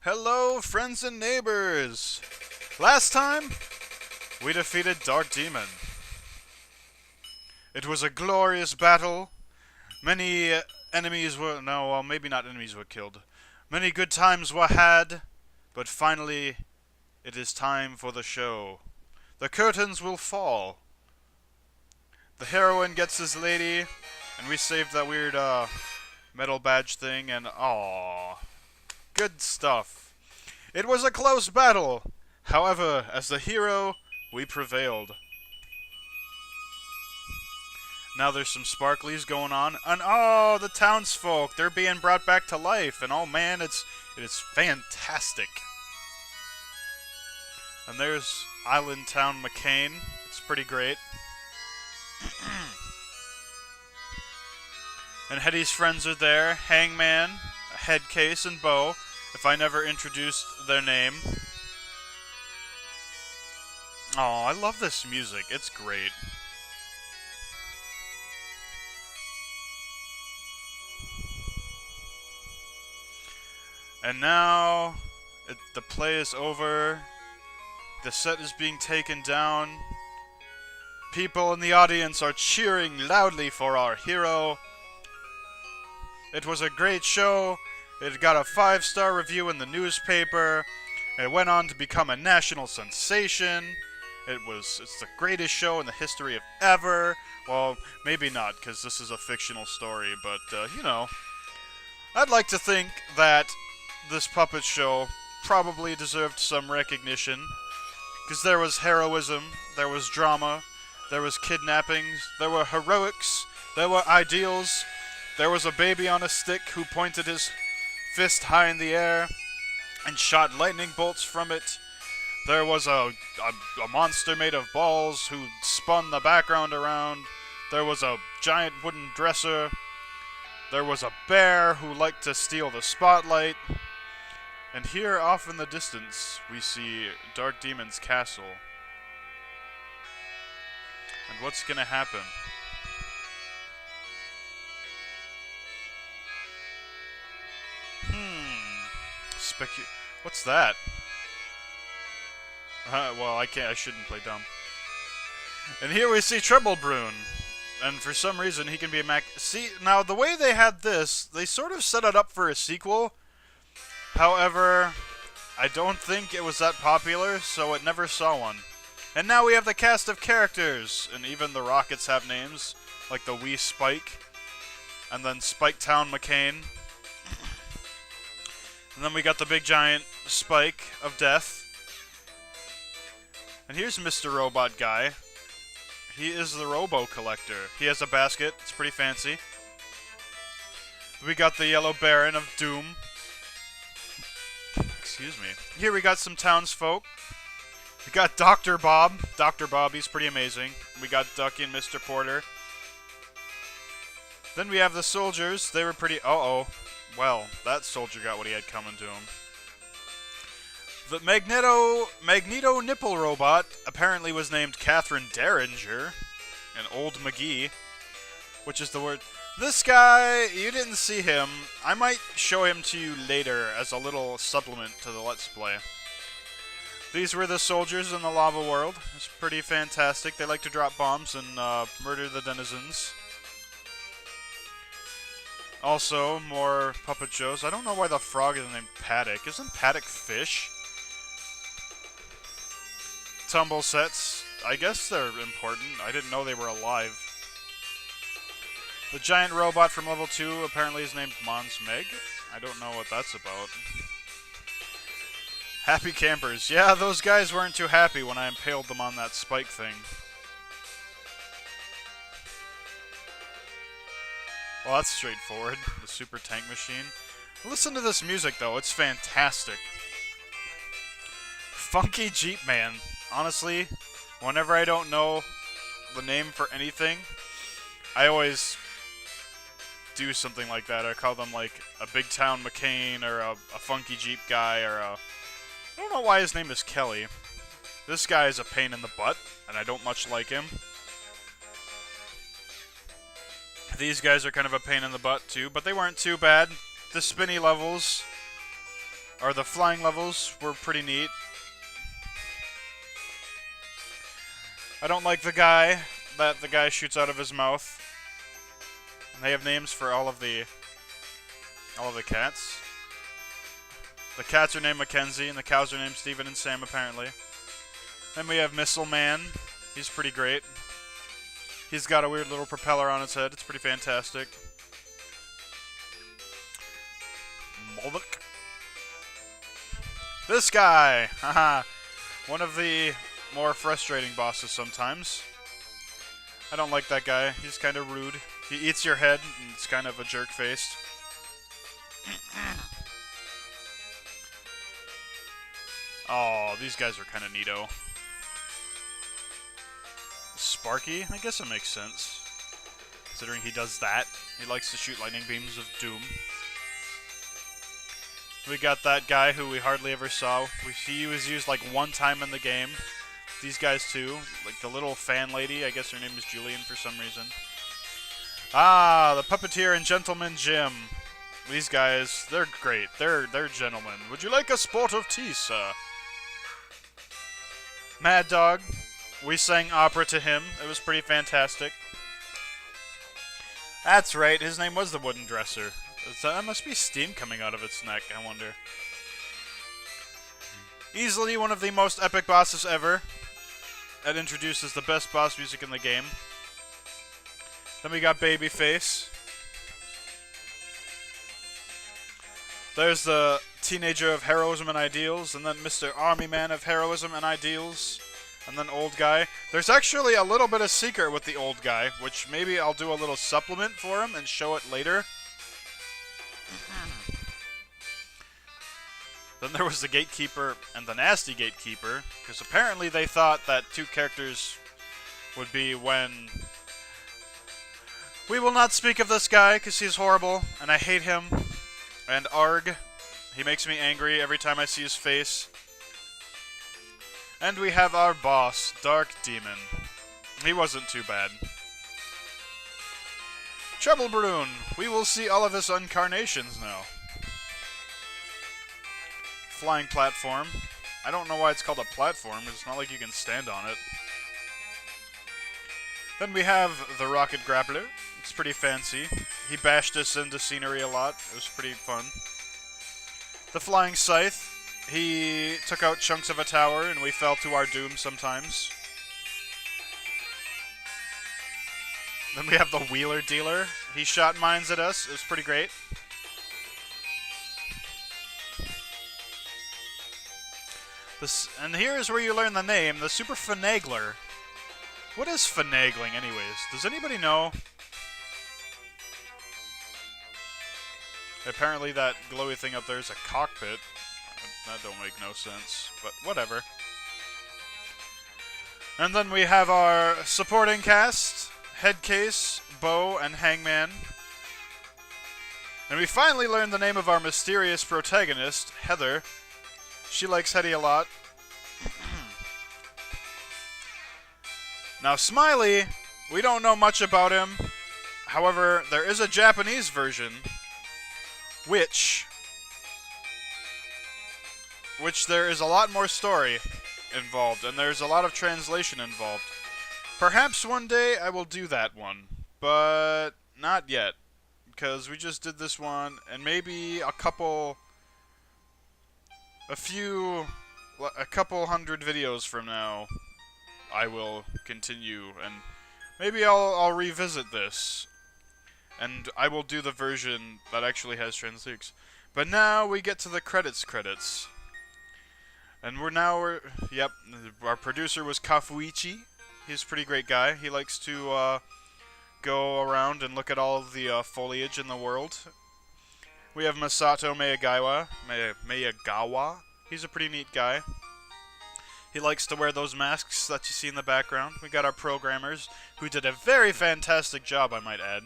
Hello, friends and neighbors! Last time, we defeated Dark Demon. It was a glorious battle. Many enemies were... No, well, maybe not enemies were killed. Many good times were had, but finally, it is time for the show. The curtains will fall. The heroine gets his lady, and we saved that weird, metal badge thing, and aww. Good stuff. It was a close battle. However, as the hero, we prevailed. Now there's some sparklies going on, and oh, the townsfolk, they're being brought back to life, and oh man, it is fantastic. And there's Island Town McCain. It's pretty great. And Headdy's friends are there, Hangman, Headcase, and Bo, if I never introduced their name. Oh, I love this music. It's great. And now, the play is over. The set is being taken down. People in the audience are cheering loudly for our hero. It was a great show. It got a 5-star review in the newspaper. It went on to become a national sensation. It's the greatest show in the history of ever. Well, maybe not, because this is a fictional story, but, you know. I'd like to think that this puppet show probably deserved some recognition. Because there was heroism, there was drama, there was kidnappings, there were heroics, there were ideals, there was a baby on a stick who pointed his fist high in the air and shot lightning bolts from it. There was a monster made of balls who spun the background around. There was a giant wooden dresser. There was a bear who liked to steal the spotlight. And here, off in the distance, we see Dark Demon's castle. And what's gonna happen? What's that? Well, I shouldn't play dumb. And here we see Treble Brune. And for some reason, he can be a Mac... See, now, the way they had this, they sort of set it up for a sequel. However, I don't think it was that popular, so it never saw one. And now we have the cast of characters, and even the Rockets have names, like the Wee Spike, and then Spike Town McCain. And then we got the big giant Spike of Death. And here's Mr. Robot Guy. He is the Robo Collector. He has a basket. It's pretty fancy. We got the Yellow Baron of Doom. Excuse me. Here we got some townsfolk. We got Dr. Bob. Dr. Bob, he's pretty amazing. We got Ducky and Mr. Porter. Then we have the soldiers. They were pretty... Uh-oh. Well, that soldier got what he had coming to him. The Magneto Nipple Robot apparently was named Catherine Derringer, and Old McGee, which is the word. This guy, you didn't see him. I might show him to you later as a little supplement to the Let's Play. These were the soldiers in the lava world. It's pretty fantastic. They like to drop bombs and murder the denizens. Also, more puppet shows. I don't know why the frog is named Paddock. Isn't Paddock fish? Tumble sets. I guess they're important. I didn't know they were alive. The giant robot from level 2 apparently is named Mons Meg. I don't know what that's about. Happy campers. Yeah, those guys weren't too happy when I impaled them on that spike thing. Well, that's straightforward. The Super Tank Machine. Listen to this music, though. It's fantastic. Funky Jeep Man. Honestly, whenever I don't know the name for anything, I always do something like that. I call them, like, a Big Town McCain, or a Funky Jeep guy, or a... I don't know why his name is Kelly. This guy is a pain in the butt, and I don't much like him. These guys are kind of a pain in the butt, too, but they weren't too bad. The spinny levels Or the flying levels were pretty neat. I don't like the guy that the guy shoots out of his mouth. And they have names for all of the cats. The cats are named Mackenzie, and the cows are named Steven and Sam, apparently. Then we have Missile Man. He's pretty great. He's got a weird little propeller on his head. It's pretty fantastic. Moloch. This guy! Haha. One of the more frustrating bosses sometimes. I don't like that guy. He's kind of rude. He eats your head, and it's kind of a jerk-faced. Oh, these guys are kind of neato. Sparky? I guess it makes sense. Considering he does that. He likes to shoot lightning beams of doom. We got that guy who we hardly ever saw. He was used like one time in the game. These guys too. Like the little fan lady. I guess her name is Julian for some reason. Ah, the Puppeteer and Gentleman Jim. These guys, they're great. They're gentlemen. Would you like a sport of tea, sir? Mad Dog. We sang opera to him. It was pretty fantastic. That's right. His name was the Wooden Dresser. That must be steam coming out of its neck, I wonder. Easily one of the most epic bosses ever. That introduces the best boss music in the game. Then we got Babyface. There's the Teenager of Heroism and Ideals, and then Mr. Army Man of Heroism and Ideals, and then Old Guy. There's actually a little bit of secret with the Old Guy, which maybe I'll do a little supplement for him and show it later. Then there was the Gatekeeper and the Nasty Gatekeeper, because apparently they thought that two characters would be when... We will not speak of this guy, because he's horrible, and I hate him. And Arg. He makes me angry every time I see his face. And we have our boss, Dark Demon. He wasn't too bad. Trouble Balloon. We will see all of his incarnations now. Flying platform. I don't know why it's called a platform. It's not like you can stand on it. Then we have the Rocket Grappler. It's pretty fancy. He bashed us into scenery a lot. It was pretty fun. The Flying Scythe. He took out chunks of a tower and we fell to our doom sometimes. Then we have the Wheeler Dealer. He shot mines at us. It was pretty great. And here's where you learn the name, the Super Finagler. What is finagling anyways? Does anybody know? Apparently that glowy thing up there is a cockpit. That don't make no sense, but whatever. And then we have our supporting cast, Headcase, Bo, and Hangman. And we finally learn the name of our mysterious protagonist, Heather. She likes Headdy a lot. Now, Smiley, we don't know much about him. However, there is a Japanese version, which there is a lot more story involved, and there's a lot of translation involved. Perhaps one day I will do that one, but not yet, because we just did this one, and maybe a couple hundred videos from now, I will continue, and maybe I'll revisit this, and I will do the version that actually has transleaks. But now we get to the credits. And yep, our producer was Kafuichi. He's a pretty great guy. He likes to go around and look at all of the foliage in the world. We have Masato Miyagawa. He's a pretty neat guy. He likes to wear those masks that you see in the background. We got our programmers, who did a very fantastic job, I might add.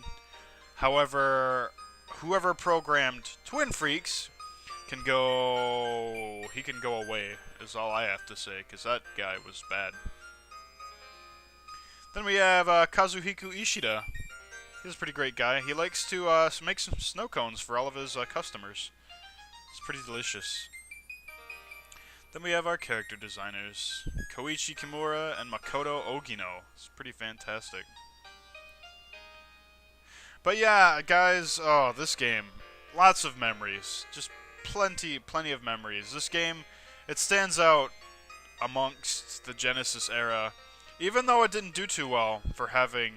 However, whoever programmed Twin Freaks can go away, is all I have to say, because that guy was bad. Then we have Kazuhiko Ishida. He's a pretty great guy. He likes to make some snow cones for all of his customers. It's pretty delicious. Then we have our character designers, Koichi Kimura and Makoto Ogino. It's pretty fantastic. But yeah, guys, oh, this game, lots of memories. Just plenty of memories. This game, it stands out amongst the Genesis era, even though it didn't do too well for having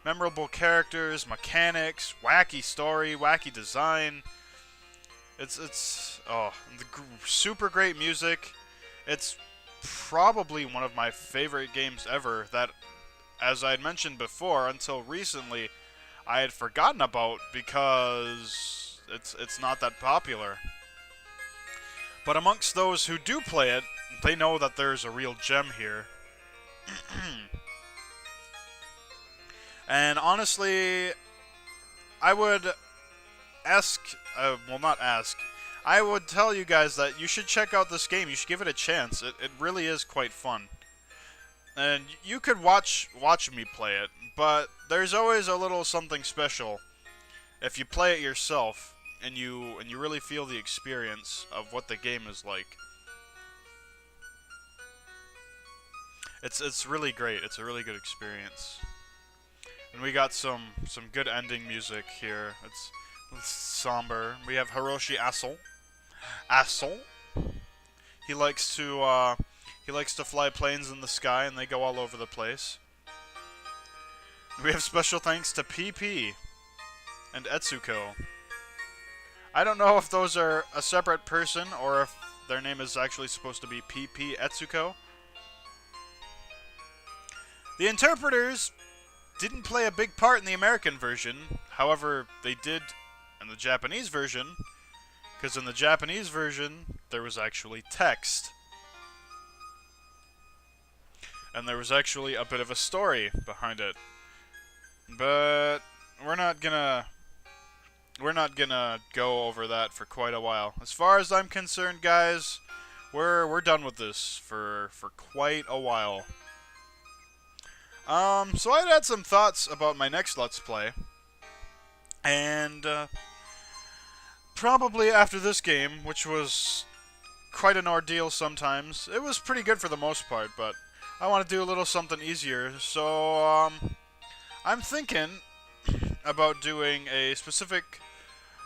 memorable characters, mechanics, wacky story, wacky design. It's super great music. It's probably one of my favorite games ever that, as I had mentioned before, until recently, I had forgotten about because it's not that popular. But amongst those who do play it, they know that there's a real gem here. And honestly, I would ask, not ask, I would tell you guys that you should check out this game. You should give it a chance. It really is quite fun. And you could watch me play it, but there's always a little something special if you play it yourself and you really feel the experience of what the game is like. It's really great. It's a really good experience. And we got some good ending music here. It's somber. We have Hiroshi Asel. He likes to fly planes in the sky, and they go all over the place. We have special thanks to PP and Etsuko. I don't know if those are a separate person or if their name is actually supposed to be PP Etsuko. The interpreters didn't play a big part in the American version. However, they did in the Japanese version, because in the Japanese version, there was actually text. And there was actually a bit of a story behind it. But we're not gonna go over that for quite a while. As far as I'm concerned, guys, we're done with this for quite a while. So I'd had some thoughts about my next Let's Play. And probably after this game, which was quite an ordeal sometimes, it was pretty good for the most part, but I want to do a little something easier. So I'm thinking about doing a specific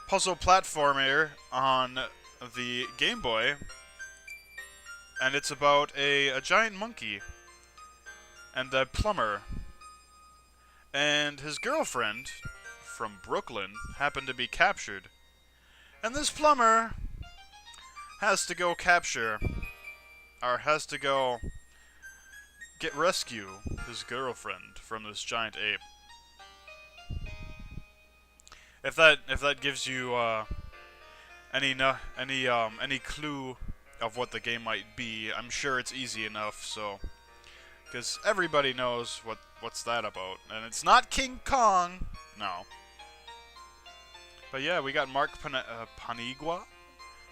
puzzle platformer on the Game Boy, and it's about a giant monkey and a plumber, and his girlfriend from Brooklyn happened to be captured, and this plumber has to go rescue his girlfriend from this giant ape. If that gives you any clue of what the game might be, I'm sure it's easy enough. So, because everybody knows what's that about, and it's not King Kong, no. But yeah, we got Mark Panigua.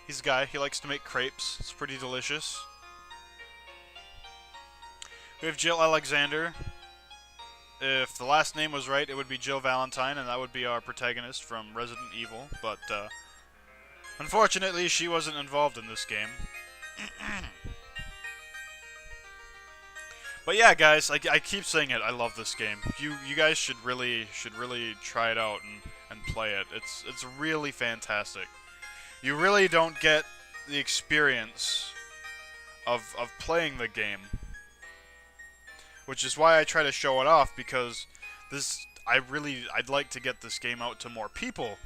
He's a guy. He likes to make crepes. It's pretty delicious. We have Jill Alexander. If the last name was right, it would be Jill Valentine, and that would be our protagonist from Resident Evil. But unfortunately, she wasn't involved in this game. But yeah, guys, I keep saying it. I love this game. You guys should really try it out and play it. It's really fantastic. You really don't get the experience of playing the game, which is why I try to show it off, because I'd like to get this game out to more people,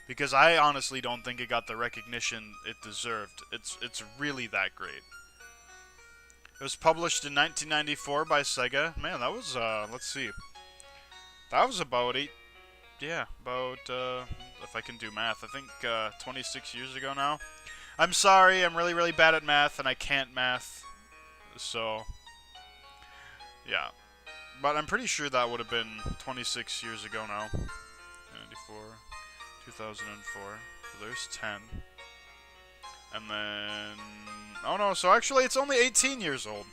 because I honestly don't think it got the recognition it deserved. It's really that great. It was published in 1994 by Sega. Man, that was let's see. That was about if I can do math, I think 26 years ago now. I'm sorry, I'm really bad at math, and I can't math. So, yeah. But I'm pretty sure that would have been 26 years ago now. 94, 2004. So there's 10. And then... oh no, so actually it's only 18 years old.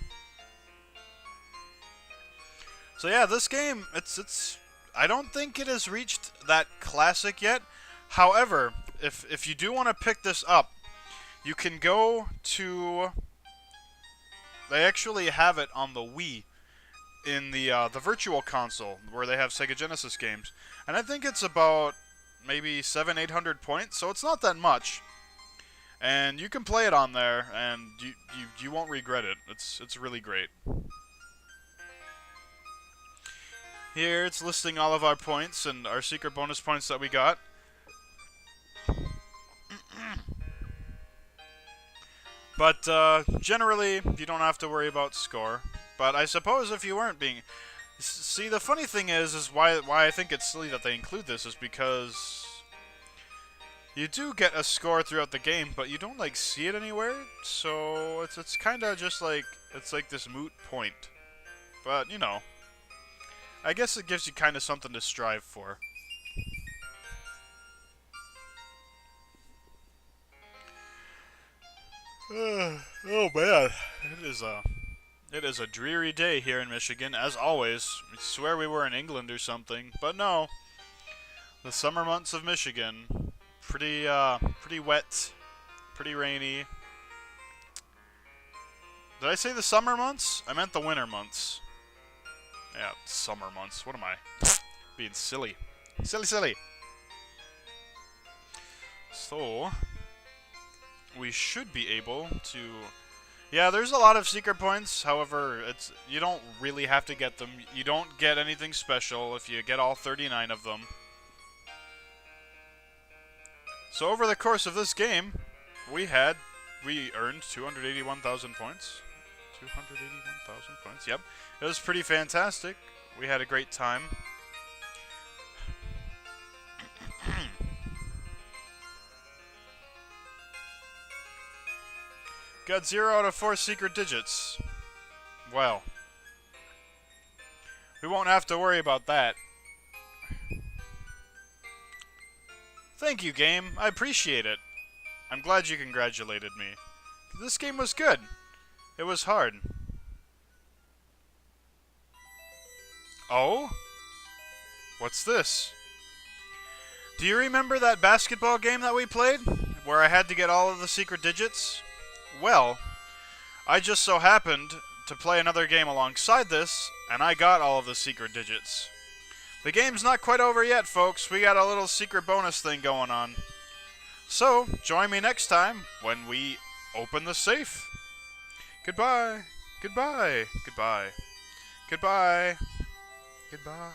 So yeah, this game, it's I don't think it has reached that classic yet. However, if you do want to pick this up, you can go to They actually have it on the Wii in the Virtual Console where they have Sega Genesis games, and I think it's about maybe 700-800 points, so it's not that much. And you can play it on there, and you won't regret it. It's really great. Here it's listing all of our points and our secret bonus points that we got. But generally, you don't have to worry about score. But I suppose if you weren't being... See, the funny thing is why I think it's silly that they include this is because you do get a score throughout the game, but you don't like see it anywhere. So it's kind of just like it's like this moot point. But you know, I guess it gives you kind of something to strive for. Oh man, it is a dreary day here in Michigan, as always. I swear we were in England or something, but no. The summer months of Michigan, pretty wet, pretty rainy. Did I say the summer months? I meant the winter months. Yeah, summer months. What am I? Being silly. Silly. So, we should be able to... Yeah, there's a lot of secret points. However, you don't really have to get them. You don't get anything special if you get all 39 of them. So over the course of this game, we earned 281,000 points. 281,000 points, yep. It was pretty fantastic. We had a great time. Got 0 out of 4 secret digits. Well, we won't have to worry about that. Thank you, game. I appreciate it. I'm glad you congratulated me. This game was good. It was hard. Oh? What's this? Do you remember that basketball game that we played? Where I had to get all of the secret digits? Well, I just so happened to play another game alongside this, and I got all of the secret digits. The game's not quite over yet, folks. We got a little secret bonus thing going on. So, join me next time when we open the safe. Goodbye. Goodbye. Goodbye. Goodbye. Goodbye.